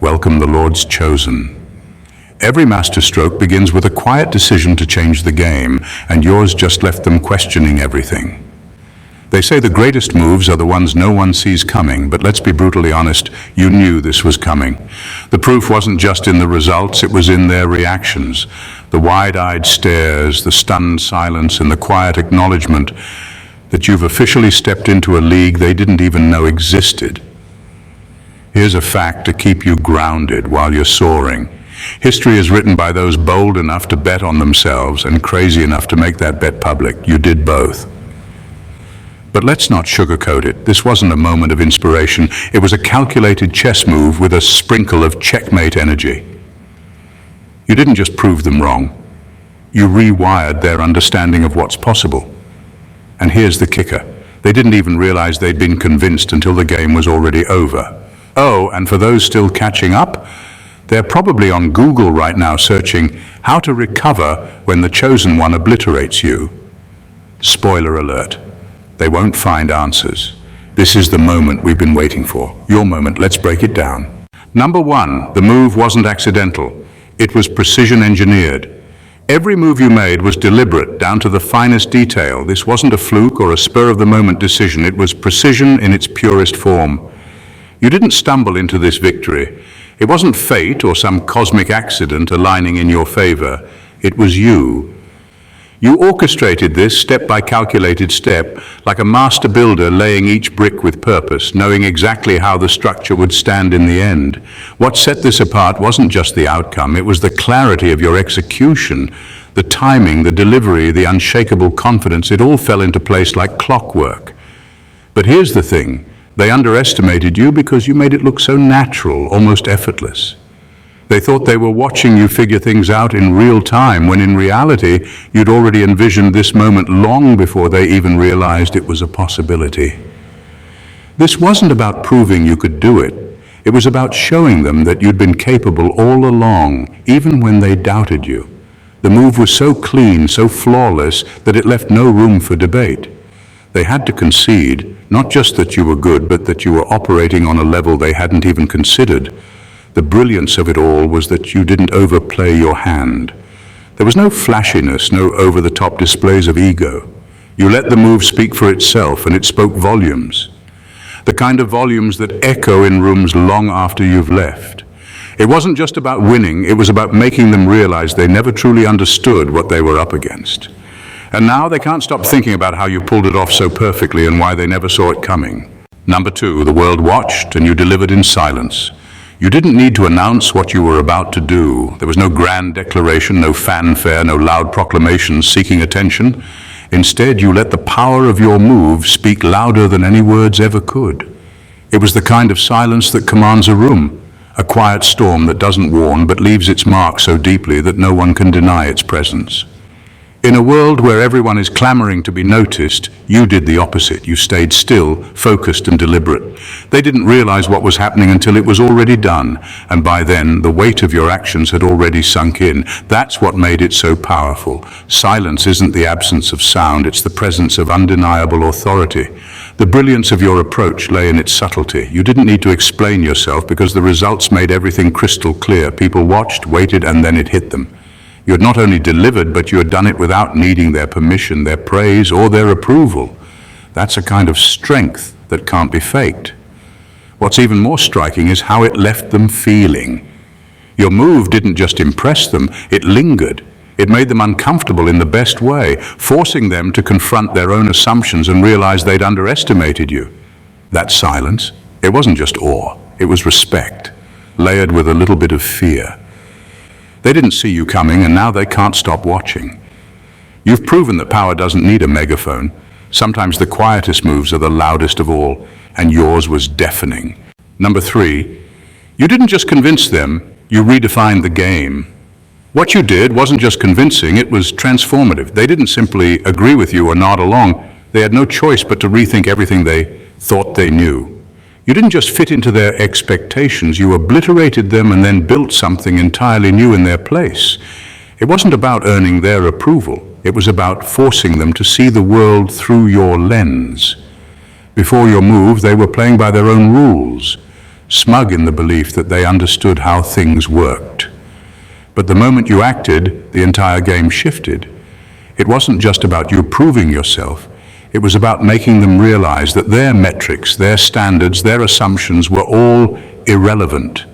Welcome the Lord's chosen. Every masterstroke begins with a quiet decision to change the game, and yours just left them questioning everything. They say the greatest moves are the ones no one sees coming, but let's be brutally honest, you knew this was coming. The proof wasn't just in the results, it was in their reactions. The wide-eyed stares, the stunned silence, and the quiet acknowledgement that you've officially stepped into a league they didn't even know existed. Here's a fact to keep you grounded while you're soaring. History is written by those bold enough to bet on themselves and crazy enough to make that bet public. You did both. But let's not sugarcoat it. This wasn't a moment of inspiration. It was a calculated chess move with a sprinkle of checkmate energy. You didn't just prove them wrong. You rewired their understanding of what's possible. And here's the kicker. They didn't even realize they'd been convinced until the game was already over. Oh, and for those still catching up, they're probably on Google right now searching how to recover when the chosen one obliterates you. Spoiler alert. They won't find answers. This is the moment we've been waiting for. Your moment. Let's break it down. Number one, the move wasn't accidental. It was precision engineered. Every move you made was deliberate, down to the finest detail. This wasn't a fluke or a spur-of-the-moment decision. It was precision in its purest form. You didn't stumble into this victory. It wasn't fate or some cosmic accident aligning in your favor. It was you. You orchestrated this step by calculated step, like a master builder laying each brick with purpose, knowing exactly how the structure would stand in the end. What set this apart wasn't just the outcome, it was the clarity of your execution, the timing, the delivery, the unshakable confidence. It all fell into place like clockwork. But here's the thing, they underestimated you because you made it look so natural, almost effortless. They thought they were watching you figure things out in real time, when in reality, you'd already envisioned this moment long before they even realized it was a possibility. This wasn't about proving you could do it. It was about showing them that you'd been capable all along, even when they doubted you. The move was so clean, so flawless, that it left no room for debate. They had to concede, not just that you were good, but that you were operating on a level they hadn't even considered. The brilliance of it all was that you didn't overplay your hand. There was no flashiness, no over-the-top displays of ego. You let the move speak for itself, and it spoke volumes. The kind of volumes that echo in rooms long after you've left. It wasn't just about winning, it was about making them realize they never truly understood what they were up against. And now they can't stop thinking about how you pulled it off so perfectly and why they never saw it coming. Number two, the world watched and you delivered in silence. You didn't need to announce what you were about to do. There was no grand declaration, no fanfare, no loud proclamations seeking attention. Instead, you let the power of your move speak louder than any words ever could. It was the kind of silence that commands a room, a quiet storm that doesn't warn but leaves its mark so deeply that no one can deny its presence. In a world where everyone is clamoring to be noticed, you did the opposite. You stayed still, focused and deliberate. They didn't realize what was happening until it was already done, and by then the weight of your actions had already sunk in. That's what made it so powerful. Silence isn't the absence of sound, it's the presence of undeniable authority. The brilliance of your approach lay in its subtlety. You didn't need to explain yourself because the results made everything crystal clear. People watched, waited, and then it hit them. You had not only delivered, but you had done it without needing their permission, their praise, or their approval. That's a kind of strength that can't be faked. What's even more striking is how it left them feeling. Your move didn't just impress them, it lingered. It made them uncomfortable in the best way, forcing them to confront their own assumptions and realize they'd underestimated you. That silence, it wasn't just awe, it was respect, layered with a little bit of fear. They didn't see you coming, and now they can't stop watching. You've proven that power doesn't need a megaphone. Sometimes the quietest moves are the loudest of all, and yours was deafening. Number three, you didn't just convince them, you redefined the game. What you did wasn't just convincing, it was transformative. They didn't simply agree with you or nod along. They had no choice but to rethink everything they thought they knew. You didn't just fit into their expectations, you obliterated them and then built something entirely new in their place. It wasn't about earning their approval, it was about forcing them to see the world through your lens. Before your move, they were playing by their own rules. smug in the belief that they understood how things worked. But the moment you acted, the entire game shifted. It wasn't just about you proving yourself. It was about making them realize that their metrics, their standards, their assumptions were all irrelevant.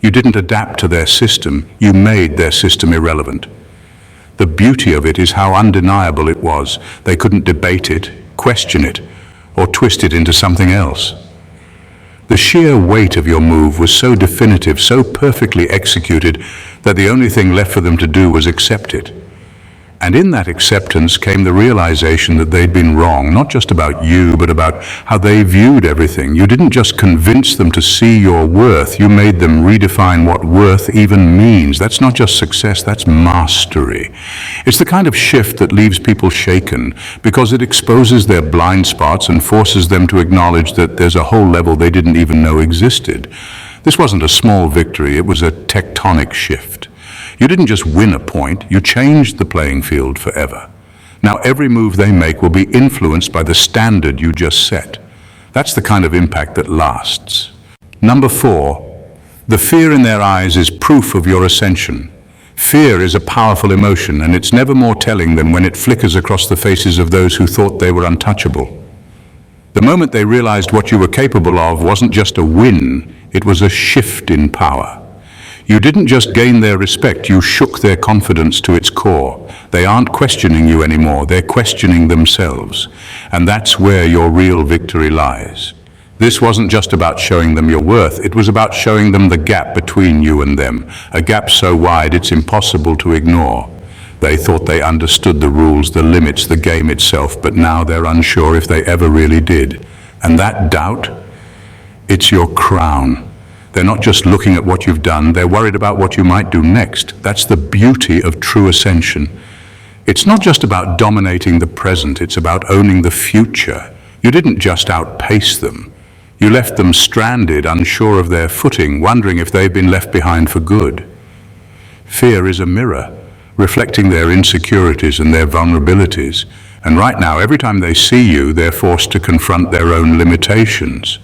You didn't adapt to their system, you made their system irrelevant. The beauty of it is how undeniable it was. They couldn't debate it, question it, or twist it into something else. The sheer weight of your move was so definitive, so perfectly executed, that the only thing left for them to do was accept it. And in that acceptance came the realization that they'd been wrong, not just about you, but about how they viewed everything. You didn't just convince them to see your worth, you made them redefine what worth even means. That's not just success, that's mastery. It's the kind of shift that leaves people shaken, because it exposes their blind spots and forces them to acknowledge that there's a whole level they didn't even know existed. This wasn't a small victory, it was a tectonic shift. You didn't just win a point, you changed the playing field forever. Now every move they make will be influenced by the standard you just set. That's the kind of impact that lasts. Number 4, the fear in their eyes is proof of your ascension. Fear is a powerful emotion, and it's never more telling than when it flickers across the faces of those who thought they were untouchable. The moment they realized what you were capable of wasn't just a win, it was a shift in power. You didn't just gain their respect, you shook their confidence to its core. They aren't questioning you anymore, they're questioning themselves. And that's where your real victory lies. This wasn't just about showing them your worth, it was about showing them the gap between you and them, a gap so wide it's impossible to ignore. They thought they understood the rules, the limits, the game itself, but now they're unsure if they ever really did. And that doubt, it's your crown. They're not just looking at what you've done, they're worried about what you might do next. That's the beauty of true ascension. It's not just about dominating the present, it's about owning the future. You didn't just outpace them. You left them stranded, unsure of their footing, wondering if they've been left behind for good. Fear is a mirror, reflecting their insecurities and their vulnerabilities. And right now, every time they see you, they're forced to confront their own limitations.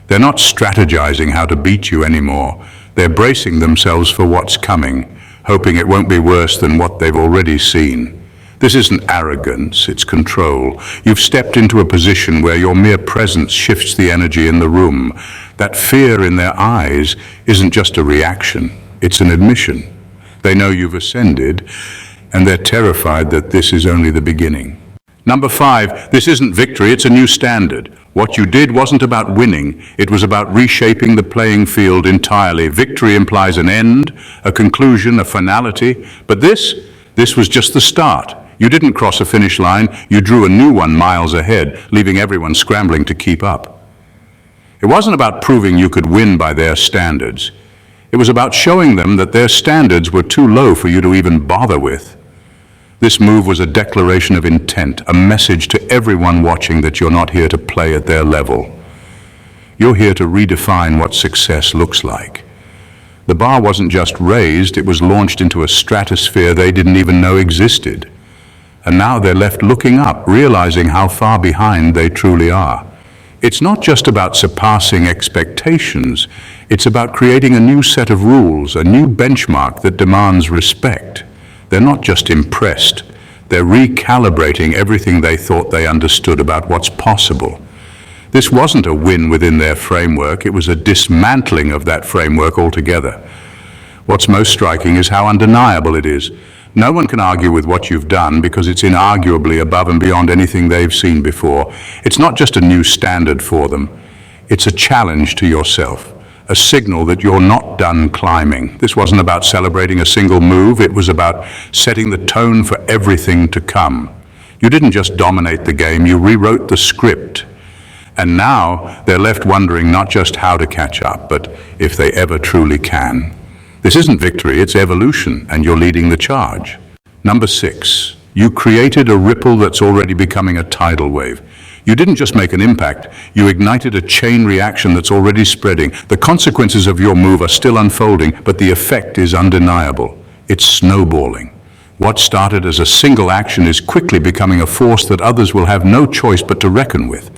They're not strategizing how to beat you anymore. They're bracing themselves for what's coming, hoping it won't be worse than what they've already seen. This isn't arrogance, it's control. You've stepped into a position where your mere presence shifts the energy in the room. That fear in their eyes isn't just a reaction, it's an admission. They know you've ascended, and they're terrified that this is only the beginning. Number 5, this isn't victory, it's a new standard. What you did wasn't about winning, it was about reshaping the playing field entirely. Victory implies an end, a conclusion, a finality, but this was just the start. You didn't cross a finish line, you drew a new one miles ahead, leaving everyone scrambling to keep up. It wasn't about proving you could win by their standards. It was about showing them that their standards were too low for you to even bother with. This move was a declaration of intent, a message to everyone watching that you're not here to play at their level. You're here to redefine what success looks like. The bar wasn't just raised, it was launched into a stratosphere they didn't even know existed. And now they're left looking up, realizing how far behind they truly are. It's not just about surpassing expectations, it's about creating a new set of rules, a new benchmark that demands respect. They're not just impressed, they're recalibrating everything they thought they understood about what's possible. This wasn't a win within their framework, it was a dismantling of that framework altogether. What's most striking is how undeniable it is. No one can argue with what you've done because it's inarguably above and beyond anything they've seen before. It's not just a new standard for them, it's a challenge to yourself. A signal that you're not done climbing. This wasn't about celebrating a single move, it was about setting the tone for everything to come. You didn't just dominate the game, you rewrote the script. And now they're left wondering not just how to catch up, but if they ever truly can. This isn't victory, it's evolution, and you're leading the charge. Number 6, you created a ripple that's already becoming a tidal wave. You didn't just make an impact, you ignited a chain reaction that's already spreading. The consequences of your move are still unfolding, but the effect is undeniable. It's snowballing. What started as a single action is quickly becoming a force that others will have no choice but to reckon with.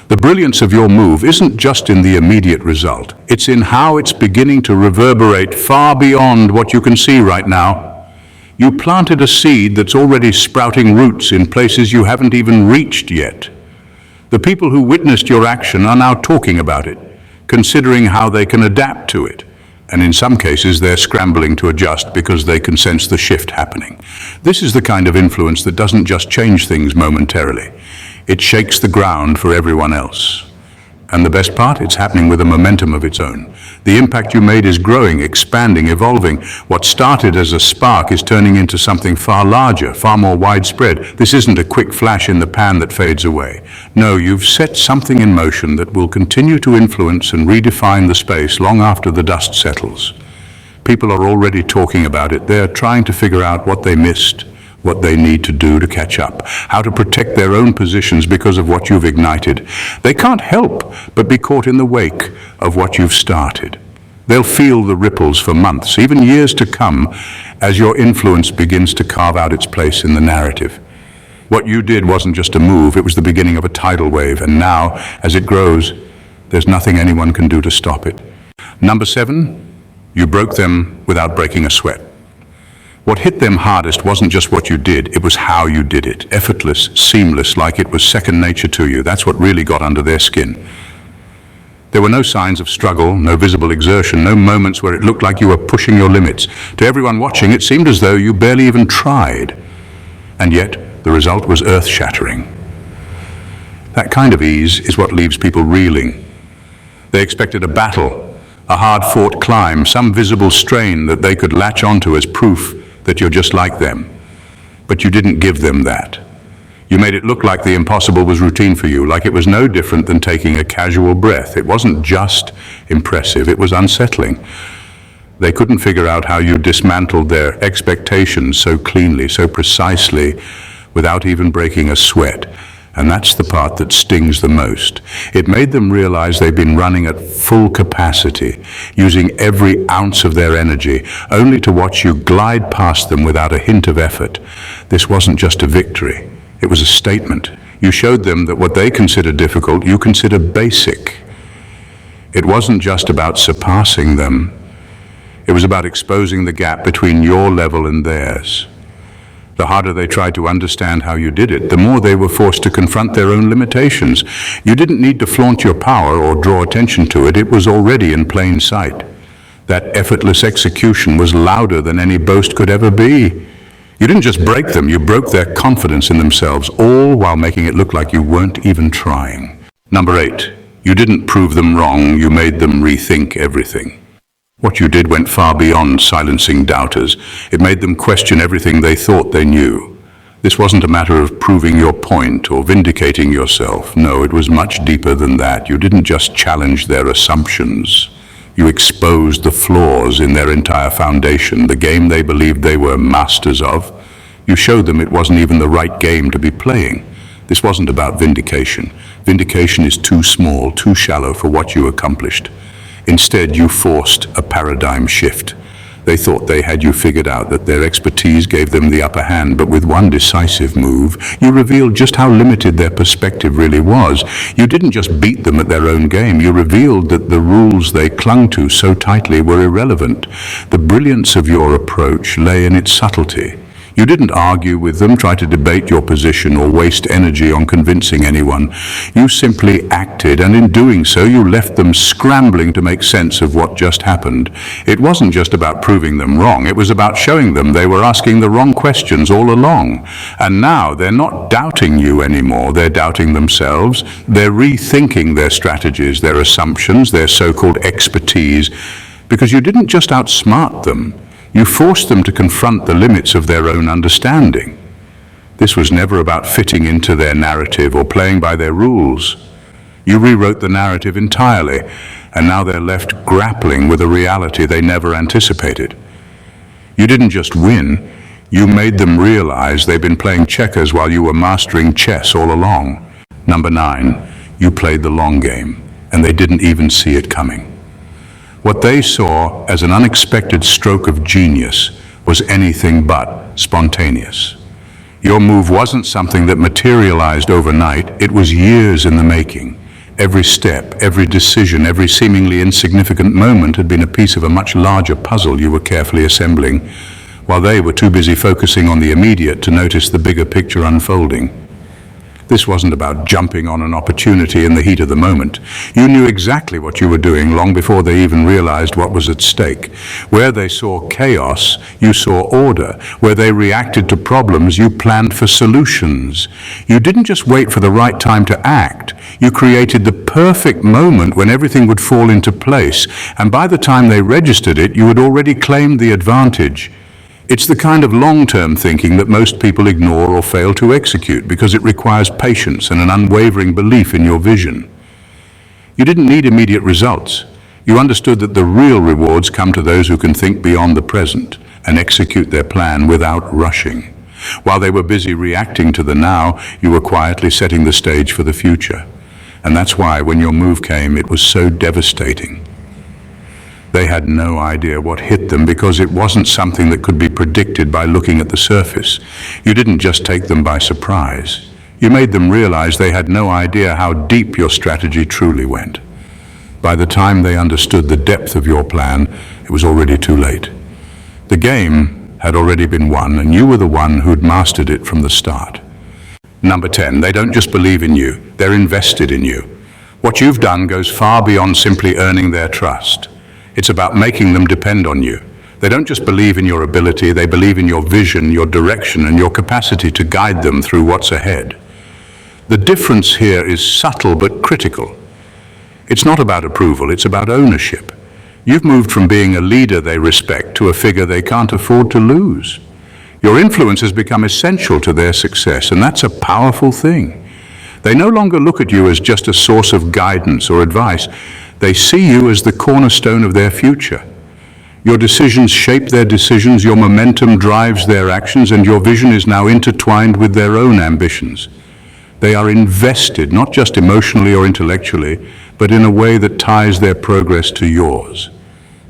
The brilliance of your move isn't just in the immediate result. It's in how it's beginning to reverberate far beyond what you can see right now. You planted a seed that's already sprouting roots in places you haven't even reached yet. The people who witnessed your action are now talking about it, considering how they can adapt to it. And in some cases, they're scrambling to adjust because they can sense the shift happening. This is the kind of influence that doesn't just change things momentarily. It shakes the ground for everyone else. And the best part, it's happening with a momentum of its own. The impact you made is growing, expanding, evolving. What started as a spark is turning into something far larger, far more widespread. This isn't a quick flash in the pan that fades away. No, you've set something in motion that will continue to influence and redefine the space long after the dust settles. People are already talking about it. They're trying to figure out what they missed, what they need to do to catch up, how to protect their own positions because of what you've ignited. They can't help but be caught in the wake of what you've started. They'll feel the ripples for months, even years to come, as your influence begins to carve out its place in the narrative. What you did wasn't just a move, it was the beginning of a tidal wave, and now, as it grows, there's nothing anyone can do to stop it. Number 7, you broke them without breaking a sweat. What hit them hardest wasn't just what you did, it was how you did it. Effortless, seamless, like it was second nature to you. That's what really got under their skin. There were no signs of struggle, no visible exertion, no moments where it looked like you were pushing your limits. To everyone watching, it seemed as though you barely even tried. And yet, the result was earth-shattering. That kind of ease is what leaves people reeling. They expected a battle, a hard-fought climb, some visible strain that they could latch onto as proof that you're just like them. But you didn't give them that. You made it look like the impossible was routine for you, like it was no different than taking a casual breath. It wasn't just impressive, it was unsettling. They couldn't figure out how you dismantled their expectations so cleanly, so precisely, without even breaking a sweat. And that's the part that stings the most. It made them realize they've been running at full capacity, using every ounce of their energy, only to watch you glide past them without a hint of effort. This wasn't just a victory, it was a statement. You showed them that what they consider difficult, you consider basic. It wasn't just about surpassing them, it was about exposing the gap between your level and theirs. The harder they tried to understand how you did it, the more they were forced to confront their own limitations. You didn't need to flaunt your power or draw attention to it. It was already in plain sight. That effortless execution was louder than any boast could ever be. You didn't just break them, you broke their confidence in themselves, all while making it look like you weren't even trying. Number 8, you didn't prove them wrong, you made them rethink everything. What you did went far beyond silencing doubters. It made them question everything they thought they knew. This wasn't a matter of proving your point or vindicating yourself. No, it was much deeper than that. You didn't just challenge their assumptions. You exposed the flaws in their entire foundation, the game they believed they were masters of. You showed them it wasn't even the right game to be playing. This wasn't about vindication. Vindication is too small, too shallow for what you accomplished. Instead, you forced a paradigm shift. They thought they had you figured out, that their expertise gave them the upper hand, but with one decisive move, you revealed just how limited their perspective really was. You didn't just beat them at their own game, you revealed that the rules they clung to so tightly were irrelevant. The brilliance of your approach lay in its subtlety. You didn't argue with them, try to debate your position, or waste energy on convincing anyone. You simply acted, and in doing so, you left them scrambling to make sense of what just happened. It wasn't just about proving them wrong, it was about showing them they were asking the wrong questions all along. And now they're not doubting you anymore, they're doubting themselves. They're rethinking their strategies, their assumptions, their so-called expertise, because you didn't just outsmart them. You forced them to confront the limits of their own understanding. This was never about fitting into their narrative or playing by their rules. You rewrote the narrative entirely, and now they're left grappling with a reality they never anticipated. You didn't just win, you made them realize they've been playing checkers while you were mastering chess all along. Number 9, you played the long game, and they didn't even see it coming. What they saw as an unexpected stroke of genius was anything but spontaneous. Your move wasn't something that materialized overnight, it was years in the making. Every step, every decision, every seemingly insignificant moment had been a piece of a much larger puzzle you were carefully assembling, while they were too busy focusing on the immediate to notice the bigger picture unfolding. This wasn't about jumping on an opportunity in the heat of the moment. You knew exactly what you were doing long before they even realized what was at stake. Where they saw chaos, you saw order. Where they reacted to problems, you planned for solutions. You didn't just wait for the right time to act. You created the perfect moment when everything would fall into place, and by the time they registered it, you had already claimed the advantage. It's the kind of long-term thinking that most people ignore or fail to execute because it requires patience and an unwavering belief in your vision. You didn't need immediate results. You understood that the real rewards come to those who can think beyond the present and execute their plan without rushing. While they were busy reacting to the now, you were quietly setting the stage for the future. And that's why, when your move came, it was so devastating. They had no idea what hit them because it wasn't something that could be predicted by looking at the surface. You didn't just take them by surprise. You made them realize they had no idea how deep your strategy truly went. By the time they understood the depth of your plan, it was already too late. The game had already been won, and you were the one who'd mastered it from the start. Number 10, they don't just believe in you, they're invested in you. What you've done goes far beyond simply earning their trust. It's about making them depend on you. They don't just believe in your ability, they believe in your vision, your direction, and your capacity to guide them through what's ahead. The difference here is subtle but critical. It's not about approval, it's about ownership. You've moved from being a leader they respect to a figure they can't afford to lose. Your influence has become essential to their success, and that's a powerful thing. They no longer look at you as just a source of guidance or advice. They see you as the cornerstone of their future. Your decisions shape their decisions, your momentum drives their actions, and your vision is now intertwined with their own ambitions. They are invested, not just emotionally or intellectually, but in a way that ties their progress to yours.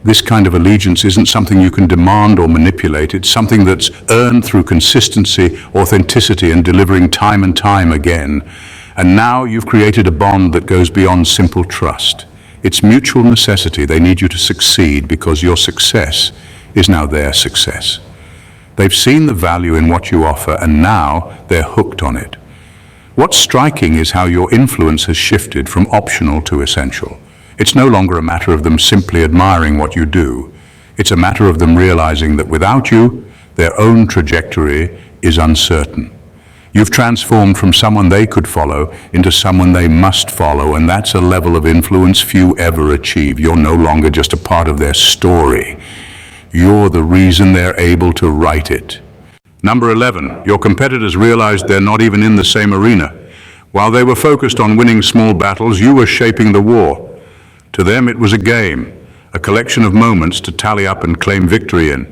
This kind of allegiance isn't something you can demand or manipulate. It's something that's earned through consistency, authenticity, and delivering time and time again. And now you've created a bond that goes beyond simple trust. It's mutual necessity. They need you to succeed because your success is now their success. They've seen the value in what you offer, and now they're hooked on it. What's striking is how your influence has shifted from optional to essential. It's no longer a matter of them simply admiring what you do. It's a matter of them realizing that without you, their own trajectory is uncertain. You've transformed from someone they could follow into someone they must follow, and that's a level of influence few ever achieve. You're no longer just a part of their story. You're the reason they're able to write it. Number 11, your competitors realized they're not even in the same arena. While they were focused on winning small battles, you were shaping the war. To them, it was a game, a collection of moments to tally up and claim victory in.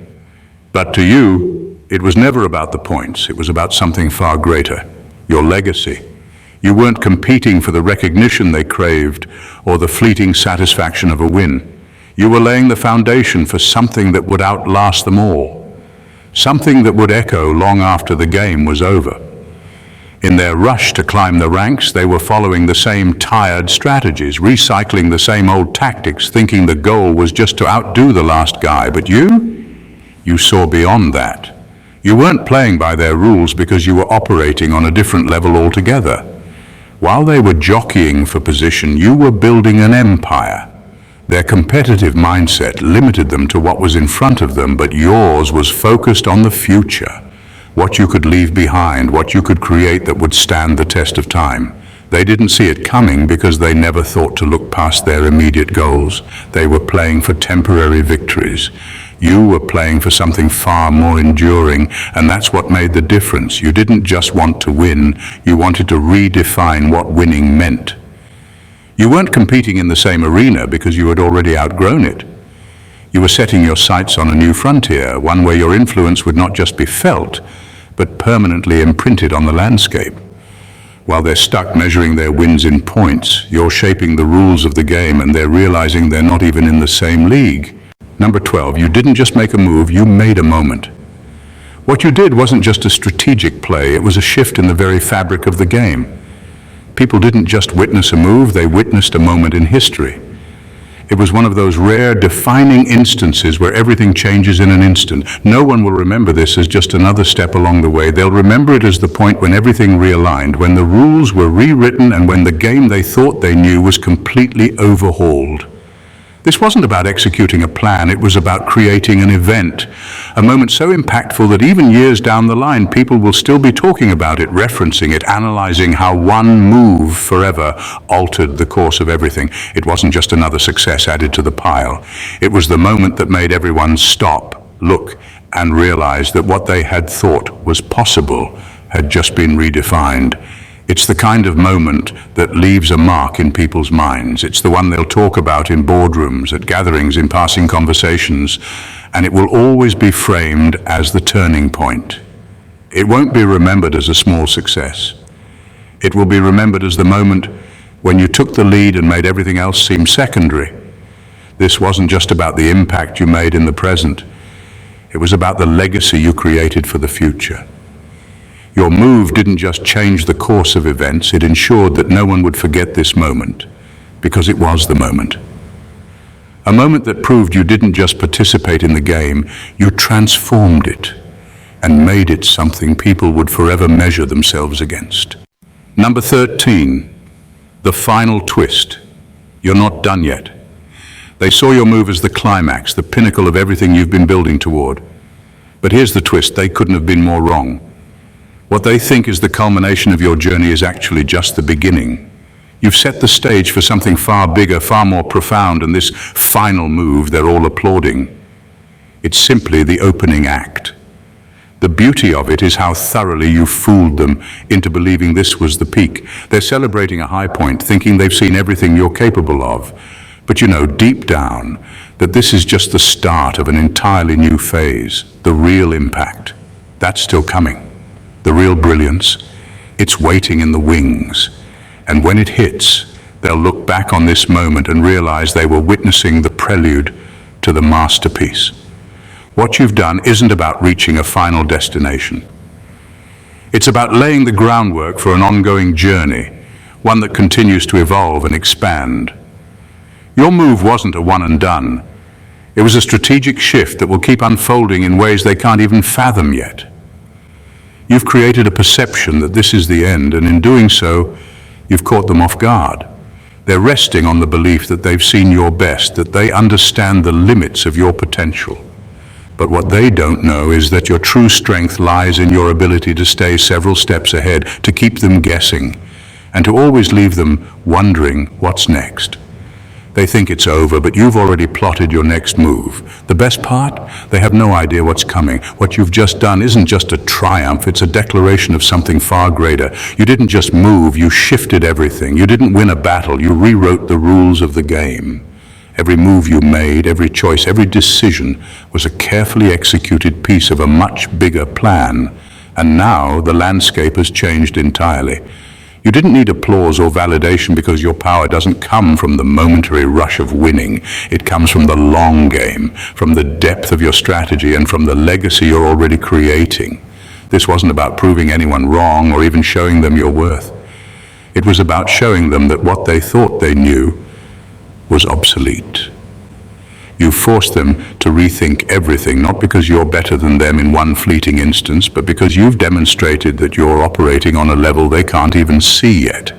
But to you, it was never about the points. It was about something far greater, your legacy. You weren't competing for the recognition they craved or the fleeting satisfaction of a win. You were laying the foundation for something that would outlast them all, something that would echo long after the game was over. In their rush to climb the ranks, they were following the same tired strategies, recycling the same old tactics, thinking the goal was just to outdo the last guy. But you saw beyond that. You weren't playing by their rules because you were operating on a different level altogether. While they were jockeying for position, you were building an empire. Their competitive mindset limited them to what was in front of them, but yours was focused on the future, what you could leave behind, what you could create that would stand the test of time. They didn't see it coming because they never thought to look past their immediate goals. They were playing for temporary victories. You were playing for something far more enduring, and that's what made the difference. You didn't just want to win, you wanted to redefine what winning meant. You weren't competing in the same arena because you had already outgrown it. You were setting your sights on a new frontier, one where your influence would not just be felt, but permanently imprinted on the landscape. While they're stuck measuring their wins in points, you're shaping the rules of the game, and they're realizing they're not even in the same league. Number 12, you didn't just make a move, you made a moment. What you did wasn't just a strategic play, it was a shift in the very fabric of the game. People didn't just witness a move, they witnessed a moment in history. It was one of those rare defining instances where everything changes in an instant. No one will remember this as just another step along the way. They'll remember it as the point when everything realigned, when the rules were rewritten, and when the game they thought they knew was completely overhauled. This wasn't about executing a plan, it was about creating an event. A moment so impactful that even years down the line, people will still be talking about it, referencing it, analyzing how one move forever altered the course of everything. It wasn't just another success added to the pile. It was the moment that made everyone stop, look, and realize that what they had thought was possible had just been redefined. It's the kind of moment that leaves a mark in people's minds. It's the one they'll talk about in boardrooms, at gatherings, in passing conversations, and it will always be framed as the turning point. It won't be remembered as a small success. It will be remembered as the moment when you took the lead and made everything else seem secondary. This wasn't just about the impact you made in the present. It was about the legacy you created for the future. Your move didn't just change the course of events, it ensured that no one would forget this moment, because it was the moment. A moment that proved you didn't just participate in the game, you transformed it and made it something people would forever measure themselves against. Number 13, the final twist. You're not done yet. They saw your move as the climax, the pinnacle of everything you've been building toward. But here's the twist, they couldn't have been more wrong. What they think is the culmination of your journey is actually just the beginning. You've set the stage for something far bigger, far more profound, and this final move they're all applauding. It's simply the opening act. The beauty of it is how thoroughly you fooled them into believing this was the peak. They're celebrating a high point, thinking they've seen everything you're capable of. But you know deep down that this is just the start of an entirely new phase, the real impact. That's still coming. The real brilliance, it's waiting in the wings. And when it hits, they'll look back on this moment and realize they were witnessing the prelude to the masterpiece. What you've done isn't about reaching a final destination. It's about laying the groundwork for an ongoing journey, one that continues to evolve and expand. Your move wasn't a one and done. It was a strategic shift that will keep unfolding in ways they can't even fathom yet. You've created a perception that this is the end, and in doing so, you've caught them off guard. They're resting on the belief that they've seen your best, that they understand the limits of your potential. But what they don't know is that your true strength lies in your ability to stay several steps ahead, to keep them guessing, and to always leave them wondering what's next. They think it's over, but you've already plotted your next move. The best part? They have no idea what's coming. What you've just done isn't just a triumph, it's a declaration of something far greater. You didn't just move, you shifted everything. You didn't win a battle, you rewrote the rules of the game. Every move you made, every choice, every decision was a carefully executed piece of a much bigger plan. And now the landscape has changed entirely. You didn't need applause or validation because your power doesn't come from the momentary rush of winning. It comes from the long game, from the depth of your strategy, and from the legacy you're already creating. This wasn't about proving anyone wrong or even showing them your worth. It was about showing them that what they thought they knew was obsolete. You forced them to rethink everything, not because you're better than them in one fleeting instance, but because you've demonstrated that you're operating on a level they can't even see yet.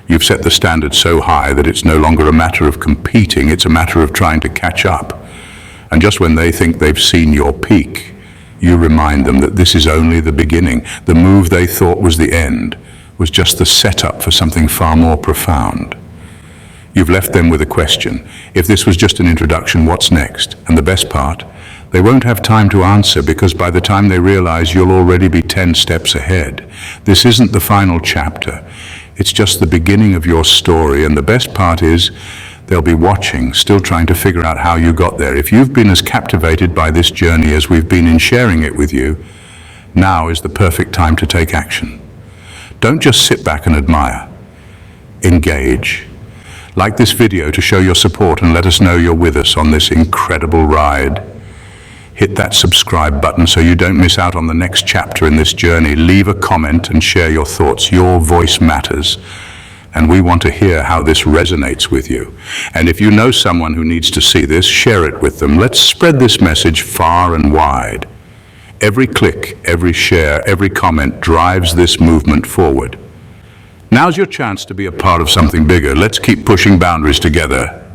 You've set the standard so high that it's no longer a matter of competing, it's a matter of trying to catch up. And just when they think they've seen your peak, you remind them that this is only the beginning. The move they thought was the end was just the setup for something far more profound. You've left them with a question. If this was just an introduction, what's next? And the best part, they won't have time to answer because by the time they realize you'll already be 10 steps ahead. This isn't the final chapter. It's just the beginning of your story, and the best part is they'll be watching, still trying to figure out how you got there. If you've been as captivated by this journey as we've been in sharing it with you, now is the perfect time to take action. Don't just sit back and admire. Engage. Like this video to show your support and let us know you're with us on this incredible ride. Hit that subscribe button so you don't miss out on the next chapter in this journey. Leave a comment and share your thoughts. Your voice matters. and we want to hear how this resonates with you. And if you know someone who needs to see this, share it with them. Let's spread this message far and wide. Every click, every share, every comment drives this movement forward. Now's your chance to be a part of something bigger. Let's keep pushing boundaries together.